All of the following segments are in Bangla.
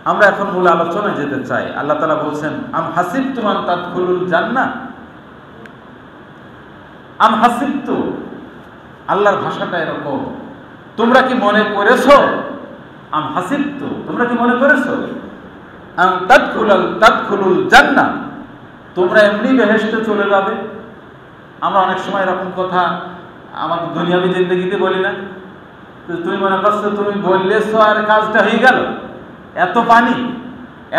আমরা এখন মূল আলোচনায় যেতে চাই। আল্লাহ তাআলা বলছেন, আম হাসিবতুম আন তাদখুলুল জান্নাহ। আম হাসিবতু, আল্লাহর ভাষাটা এরকম, তোমরা কি মনে করেছো, আম হাসিবতু, তোমরা কি মনে করেছো, আন তাদখুলুল জান্নাহ, তোমরা এমনি বেহেশতে চলে যাবে। আমরা অনেক সময় এরকম কথা আমাদের দুনিয়াবী জিন্দেগিতে বলি না, তুমি মনে করছো তুমি বললেছো আর কাজটা হয়ে গেল, এত পানি,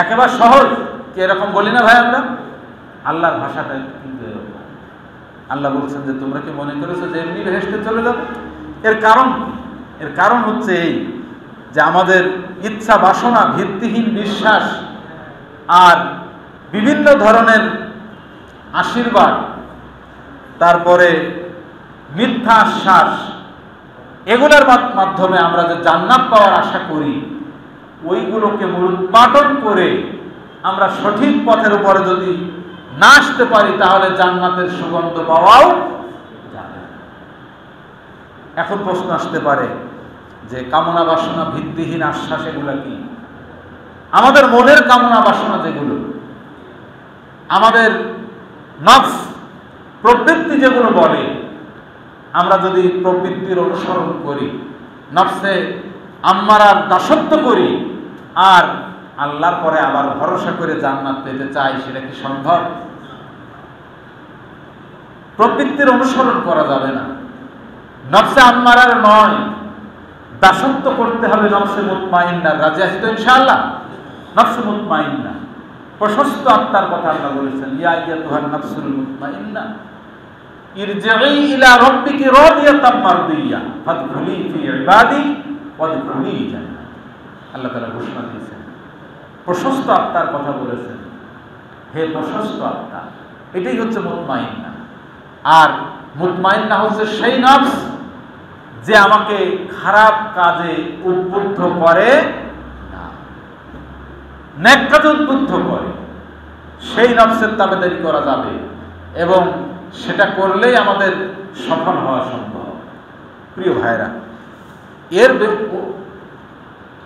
একেবারে সহজ, কি এরকম বলি না ভাই আমরা? আল্লাহর ভাষাটা কিন্তু এরকম। আল্লাহ বলছেন যে তোমরা কি মনে করেছো যে এমনি বেহেশতে চলে যাবে? এর কারণ কি? এর কারণ হচ্ছে এই যে আমাদের ইচ্ছা বাসনা, ভিত্তিহীন বিশ্বাস আর বিভিন্ন ধরনের আশীর্বাদ, তারপরে মিথ্যা আশ্বাস, এগুলোর মাধ্যমে আমরা যে জান্নাত পাওয়ার আশা করি, ওইগুলোকে মূলোৎপাটন করে আমরা সঠিক পথের উপরে যদি না আসতে পারি, তাহলে জান্নাতের সুগন্ধ পাওয়াও যাবে। এখন প্রশ্ন আসতে পারে যে কামনা বাসনা, ভিত্তিহীন আশ্বাস, এগুলো কি? আমাদের মনের কামনা বাসনা যেগুলো, আমাদের নফস, প্রবৃত্তি যেগুলো বলে, আমরা যদি প্রবৃত্তির অনুসরণ করি, নফসে আম্মারার দাসত্ব করি, আর আল্লাহর পরে আবার ভরসা করে জান্নাত পেতে চাই, সেটা কি সম্ভব? প্রবৃত্তির অনুসরণ করা যাবে না, নফসে আম্মারার নয়, দাসত্ব করতে হবে নফসে মুতমাইন্নার। রাজি আছি তো ইনশাআল্লাহ? নফসে মুতমাইন্না, প্রশস্ত আত্মার কথা আল্লাহ বলেছেন, ইয়া আইয়াতুহান নাফসুল মুতমাইন্না ইরজিই ইলা রাব্বিকি রাদিয়াতাম মারদিয়া ফাদখুলি ফি ইবাদি ওয়াদখুলি জান্নাত। আল্লাহ তাআলা ঘোষণা দিয়েছেন, প্রশস্ত আত্মার কথা বলেছেন, হে প্রশস্ত আত্মা, এটাই হচ্ছে মুতমাইন্না। আর মুতমাইন্না হচ্ছে সেই নফস যে আমাকে খারাপ কাজে উদ্বুদ্ধ করে না, নেক কাজে উদ্বুদ্ধ করে, সেই নফসের তাবেদারি করা যাবে, এবং সেটা করলেই আমাদের সফল হওয়া সম্ভব। প্রিয় ভাইরা, এর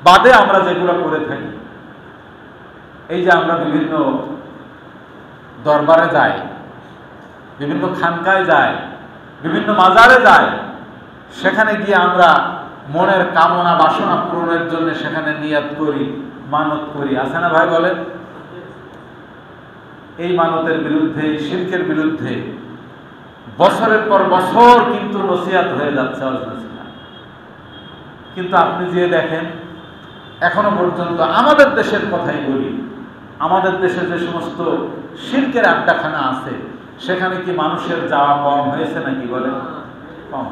বাদে আমরা যেগুলো করে থাকি, এই যে আমরা বিভিন্ন দরবারে যাই, বিভিন্ন খানকায় যাই, বিভিন্ন মাজারে যাই, সেখানে গিয়ে আমরা মনের কামনা বাসনা পূরণের জন্য সেখানে নিয়াত করি, মানত করি, আছে না ভাই? বলেন। এই মানতের বিরুদ্ধে, শিরকের বিরুদ্ধে বছরের পর বছর কিন্তু নসিহত হয়ে যাচ্ছে, কিন্তু আপনি যে দেখেন এখনো পর্যন্ত, আমাদের দেশের কথাই বলি, আমাদের দেশে যে সমস্ত শিরকের আড্ডাখানা আছে, সেখানে কি মানুষের যাওয়া কম হয়েছে নাকি? বলে কম,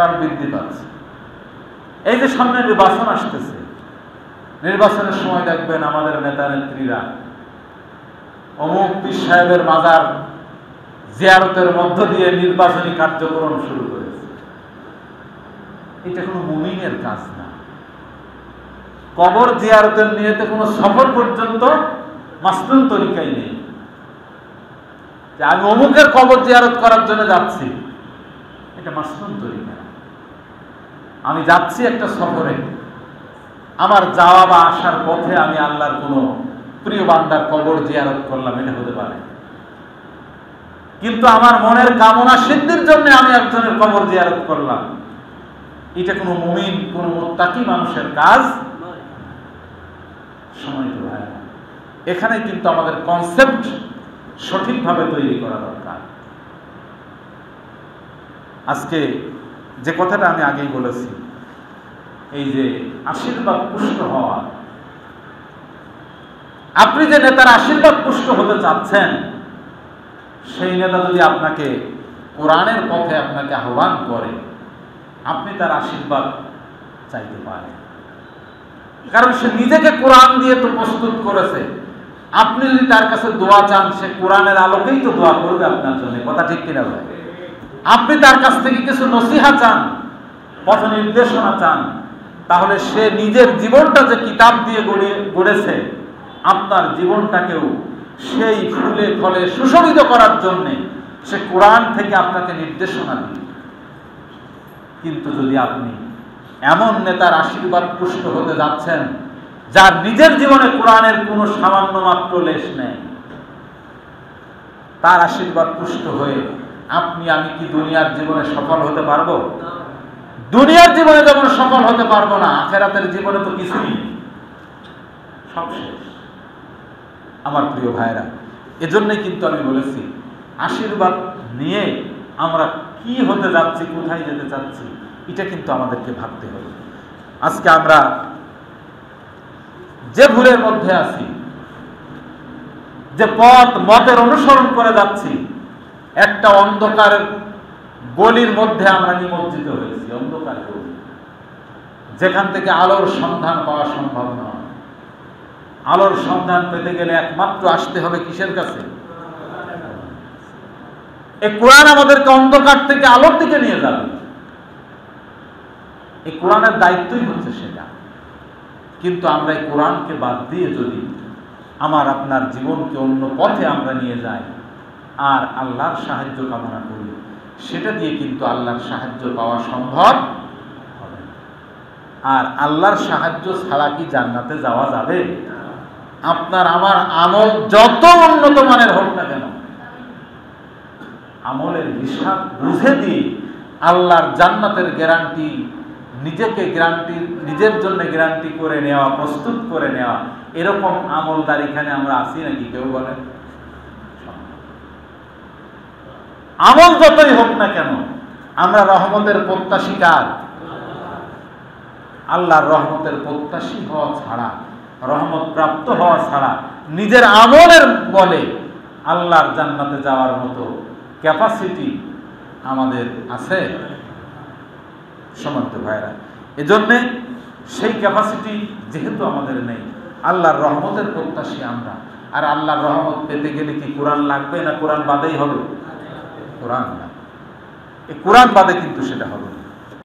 আর বৃদ্ধি পাচ্ছে। এই যে সামনে নির্বাচন আসতেছে, নির্বাচনের সময় দেখবেন আমাদের নেতা নেত্রীরা অমুক পীর সাহেবের মাজার জিয়ারতের মধ্য দিয়ে নির্বাচনী কার্যক্রম শুরু করেছে। এটা কোনো মুমিনের কাজ না। কবর জিয়ারতের নিয়েতে কোনো সফর পর্যন্ত মাসনুন তরিকাই নেই যে আমি অমুকের কবর জিয়ারত করার জন্য যাচ্ছি, এটা মাসনুন তরিকা। আমি যাচ্ছি একটা সফরে, আমার যাওয়া বা আসার পথে আমি আল্লাহর কোনো প্রিয় বান্দার কবর জিয়ারত করলাম, এটা হতে পারে, কিন্তু আমার মনের কামনা সিদ্ধির জন্য আমি একজনের কবর জিয়ারত করলাম, এটা কোনো মুমিন, কোনো মুত্তাকি মানুষের কাজ সময় তো হয় না। এখানে কিন্তু আমাদের কনসেপ্ট সঠিকভাবে তৈরি করা দরকার। আজকে যে কথাটা আমি আগেই বলেছি, এই যে আশীর্বাদ পুষ্ট হওয়া, আপনি যে নেতার আশীর্বাদ পুষ্ট হতে চাচ্ছেন, সেই নেতা যদি আপনাকে কোরআনের পথে আপনাকে আহ্বান করে, আপনি তার আশীর্বাদ চাইতে পারেন, কারণ সে নিজেকে কোরআন দিয়ে তো প্রস্তুত করেছে। আপনি যদি তার কাছে দোয়া চান, সে কোরআনের আলোকেই তো দোয়া করবে আপনার জন্য, কথা ঠিক কিনা ভাই? আপনি তার কাছ থেকে কিছু নসিহা চান, পথ নির্দেশনা চান, তাহলে সে নিজের জীবনটা যে কিতাব দিয়ে গড়েছে, আপনার জীবনটাকেও সেই ফুলে ফলে সুশোভিত করার জন্য সে কোরআন থেকে আপনাকে নির্দেশনা দিবে। কিন্তু যদি আপনি এমন নেতার আশীর্বাদ পুষ্ট হতে যাচ্ছেন যার নিজের জীবনে কোরআনের কোনো সামান্য মাত্র লেশ নেই, তার আশীর্বাদ পুষ্ট হয়ে আপনি আমি কি দুনিয়ার জীবনে সফল হতে পারবো? দুনিয়ার জীবনে যেমন সফল হতে পারবো না, আখিরাতের জীবনে তো কিছুই সব শেষ। আমার প্রিয় ভাইরা, এজন্যই কিন্তু আমি বলেছি আশীর্বাদ নিয়ে আমরা কি হতে যাচ্ছি, কোথায় যেতে চাচ্ছি, এটা কিন্তু আমাদেরকে ভাবতে হবে। আজকে আমরা যে ভুলের মধ্যে আছি, যে মতের অনুসরণ করে যাচ্ছি, একটা অন্ধকার গলির মধ্যে আমরা নিমজ্জিত হয়েছি, অন্ধকার গলি, যেখান থেকে আলোর সন্ধান পাওয়া সম্ভব নয়। আলোর সন্ধান পেতে গেলে একমাত্র আসতে হবে কিসের কাছে? এই কোরআন আমাদেরকে অন্ধকার থেকে আলোর দিকে নিয়ে যাবে। এই কোরআনের দায়িত্বই হচ্ছে সেটা। কিন্তু আমরা এই কোরআনকে বাদ দিয়ে যদি আমার আপনার জীবনকে অন্য পথে আমরা নিয়ে যাই আর আল্লাহর সাহায্য কামনা করি, সেটা দিয়ে কিন্তু আল্লাহর সাহায্য পাওয়া সম্ভব হবে না। আর আল্লাহর সাহায্য ছাড়া কি জান্নাতে যাওয়া যাবে? আপনার আমার আমল যত উন্নত মানের হোক না কেন, আমলের হিসাব বুঝে দিয়ে আল্লাহর জান্নাতের গ্যারান্টি নিজের জন্য গ্যারান্টি করে নেওয়া, প্রস্তুত করে নেওয়া, এরকম আমলদার এখানে আমরা আছি নাকি? কেউ বলেন? আমল যতই হোক না কেন, আমরা রহমতের প্রত্যাশী কার? আল্লাহর রহমতের প্রত্যাশী হওয়া ছাড়া, রহমত প্রাপ্ত হওয়া ছাড়া নিজের আমলের বলে আল্লাহর জান্নাতে যাওয়ার মতো ক্যাপাসিটি আমাদের আছে? সম্মানিত ভাইরা, এজন্যে সেই ক্যাপাসিটি যেহেতু আমাদের নেই, আল্লাহর রহমতের প্রত্যাশী আমরা। আর আল্লাহর রহমত পেতে গেলে কি কোরআন লাগবে, না কোরআন বাদেই হবে? কোরআন না, এই কোরআন বাদে কিন্তু সেটা হবে না।